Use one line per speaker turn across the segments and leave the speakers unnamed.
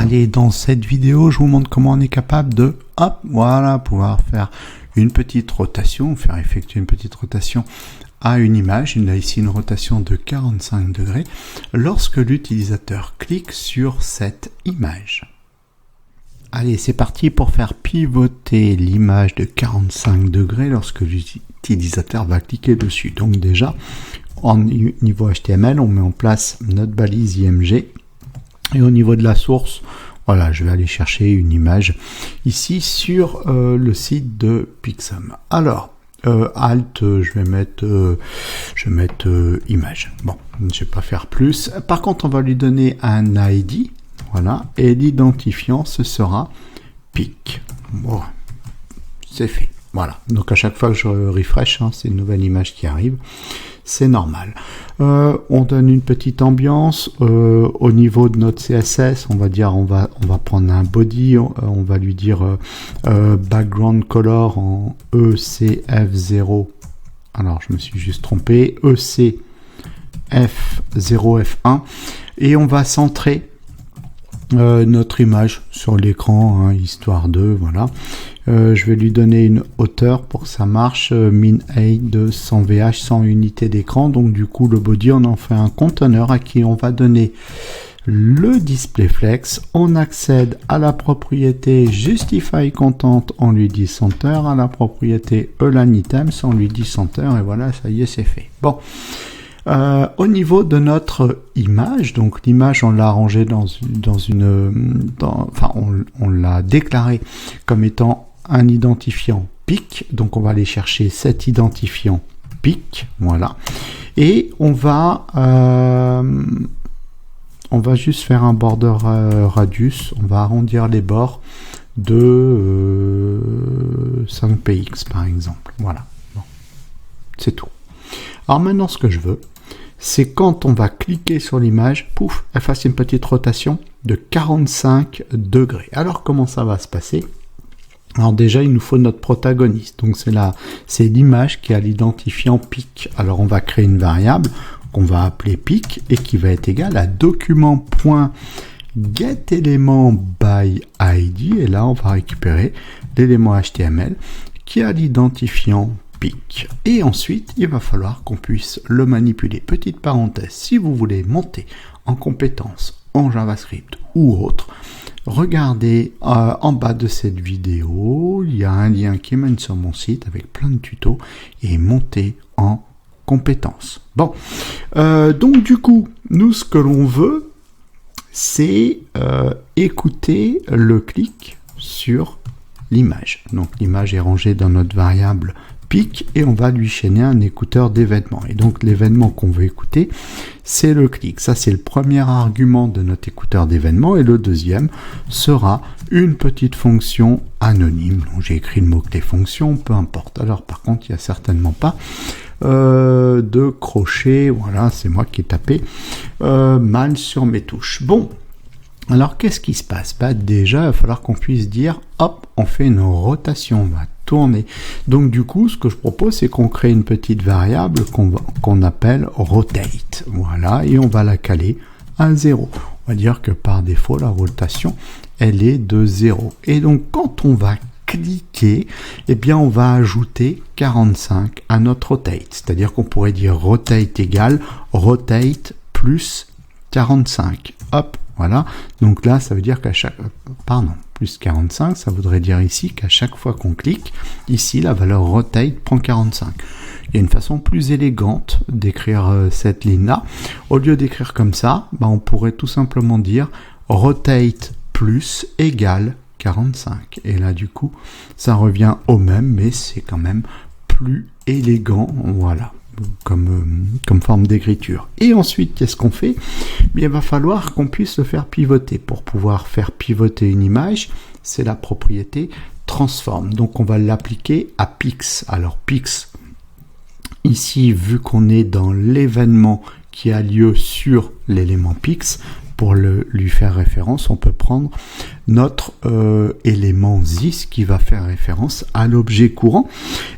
Allez, dans cette vidéo, je vous montre comment on est capable de, hop, voilà, pouvoir faire une petite rotation, faire effectuer une petite rotation à une image. Il a ici une rotation de 45 degrés lorsque l'utilisateur clique sur cette image. Allez, c'est parti pour faire pivoter l'image de 45 degrés lorsque l'utilisateur va cliquer dessus. Donc déjà, au niveau HTML, on met en place notre balise IMG. Et au niveau de la source, voilà, je vais aller chercher une image ici sur le site de Pixum. Alors, Alt, je vais mettre image. Bon, je ne vais pas faire plus. Par contre, on va lui donner un ID. Voilà, et l'identifiant, ce sera pic. Bon, c'est fait. Voilà, donc à chaque fois que je refresh, c'est une nouvelle image qui arrive. C'est normal. On donne une petite ambiance au niveau de notre CSS. On va dire, on va prendre un body. On va lui dire background color en ECF0. Alors, je me suis juste trompé. ECF0F1. Et on va centrer notre image sur l'écran, histoire de, voilà. Je vais lui donner une hauteur pour que ça marche, min height de 100 VH, 100 unités d'écran. Donc du coup, le body, on en fait un conteneur à qui on va donner le display flex. On accède à la propriété justify content, on lui dit center, à la propriété align items, on lui dit center, et voilà, ça y est, c'est fait. Bon. Au niveau de notre image, donc l'image on l'a rangée on l'a déclaré comme étant un identifiant pic, donc on va aller chercher cet identifiant pic, voilà, et on va juste faire un border radius, on va arrondir les bords de 5 px par exemple, voilà, bon. C'est tout. Alors maintenant ce que je veux, c'est quand on va cliquer sur l'image, pouf, elle fasse une petite rotation de 45 degrés. Alors comment ça va se passer? Alors déjà, il nous faut notre protagoniste. Donc c'est l'image qui a l'identifiant pic. Alors on va créer une variable qu'on va appeler pic et qui va être égale à document.getElementById. Et là, on va récupérer l'élément HTML qui a l'identifiant pic. Et ensuite, il va falloir qu'on puisse le manipuler. Petite parenthèse, si vous voulez monter en compétences en JavaScript ou autre, regardez en bas de cette vidéo, il y a un lien qui mène sur mon site avec plein de tutos et monter en compétences. Bon, donc du coup, nous ce que l'on veut, c'est écouter le clic sur l'image. Donc l'image est rangée dans notre variable pic et on va lui chaîner un écouteur d'événements. Et donc l'événement qu'on veut écouter, c'est le clic. Ça, c'est le premier argument de notre écouteur d'événements. Et le deuxième sera une petite fonction anonyme. Donc j'ai écrit le mot-clé fonction, peu importe. Alors par contre, il n'y a certainement pas de crochet. Voilà, c'est moi qui ai tapé mal sur mes touches. Bon. Alors, qu'est-ce qui se passe? Déjà, il va falloir qu'on puisse dire, hop, on fait une rotation, on va tourner. Donc, du coup, ce que je propose, c'est qu'on crée une petite variable qu'on appelle rotate. Voilà, et on va la caler à 0. On va dire que par défaut, la rotation, elle est de 0. Et donc, quand on va cliquer, eh bien, on va ajouter 45 à notre rotate. C'est-à-dire qu'on pourrait dire rotate égale rotate plus 45. Hop. Voilà, donc là, ça veut dire qu'à chaque... plus 45, ça voudrait dire ici qu'à chaque fois qu'on clique, ici, la valeur rotate prend 45. Il y a une façon plus élégante d'écrire cette ligne-là. Au lieu d'écrire comme ça, on pourrait tout simplement dire rotate plus égale 45. Et là, du coup, ça revient au même, mais c'est quand même plus élégant. Voilà. Comme forme d'écriture. Et ensuite, qu'est-ce qu'on fait? Il va falloir qu'on puisse le faire pivoter. Pour pouvoir faire pivoter une image, c'est la propriété transform. Donc, on va l'appliquer à pix. Alors, pix, ici, vu qu'on est dans l'événement qui a lieu sur l'élément pix, pour lui faire référence, on peut prendre notre élément this qui va faire référence à l'objet courant.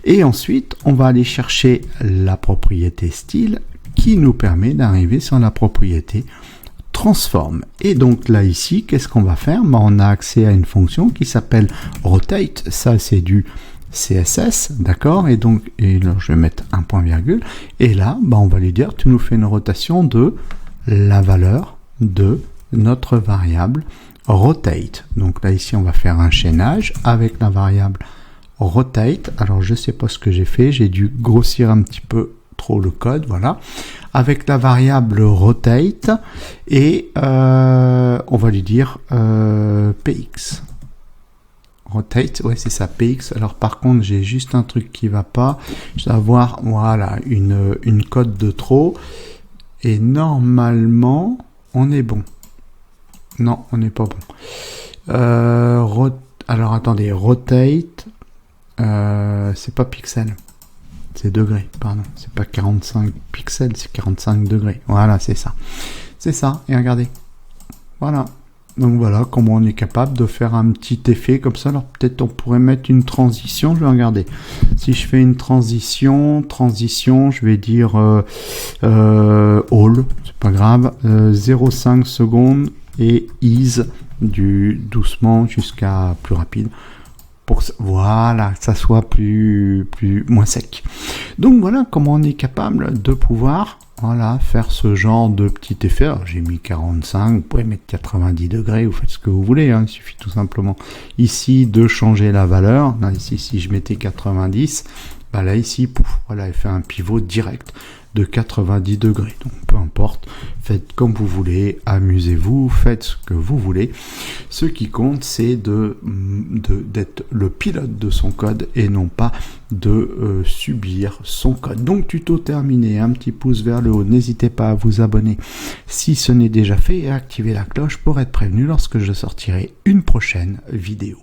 Et ensuite, on va aller chercher la propriété style qui nous permet d'arriver sur la propriété transforme. Et donc là ici, qu'est-ce qu'on va faire? On a accès à une fonction qui s'appelle rotate. Ça c'est du CSS, d'accord? Et donc, là, je vais mettre un point virgule. Et là, on va lui dire, tu nous fais une rotation de la valeur de notre variable rotate. Donc là ici, on va faire un chaînage avec la variable rotate. Alors je sais pas ce que j'ai fait, j'ai dû grossir un petit peu trop le code, voilà, avec la variable rotate, et on va lui dire px. Rotate, ouais c'est ça, px. Alors par contre j'ai juste un truc qui va pas, je dois avoir, voilà, une cote de trop, et normalement on est bon. Non, on n'est pas bon. Alors attendez, rotate, c'est pas pixel, c'est degré, pardon, c'est pas 45 pixels, c'est 45 degrés. Voilà, c'est ça. C'est ça, et regardez. Voilà. Donc voilà comment on est capable de faire un petit effet comme ça. Alors peut-être on pourrait mettre une transition, je vais regarder. Si je fais une transition, je vais dire all, c'est pas grave, 0,5 secondes et ease du doucement jusqu'à plus rapide. Pour que, voilà, que ça soit moins sec. Donc voilà comment on est capable de pouvoir, voilà, faire ce genre de petit effet. Alors j'ai mis 45, vous pouvez mettre 90 degrés, vous faites ce que vous voulez, hein. Il suffit tout simplement ici de changer la valeur. Là, ici, si je mettais 90, là ici, pouf, voilà, elle fait un pivot direct de 90 degrés. Donc peu importe, faites comme vous voulez, amusez-vous, faites ce que vous voulez. Ce qui compte, c'est d'être le pilote de son code et non pas de subir son code. Donc tuto terminé, un petit pouce vers le haut, n'hésitez pas à vous abonner si ce n'est déjà fait et à activer la cloche pour être prévenu lorsque je sortirai une prochaine vidéo.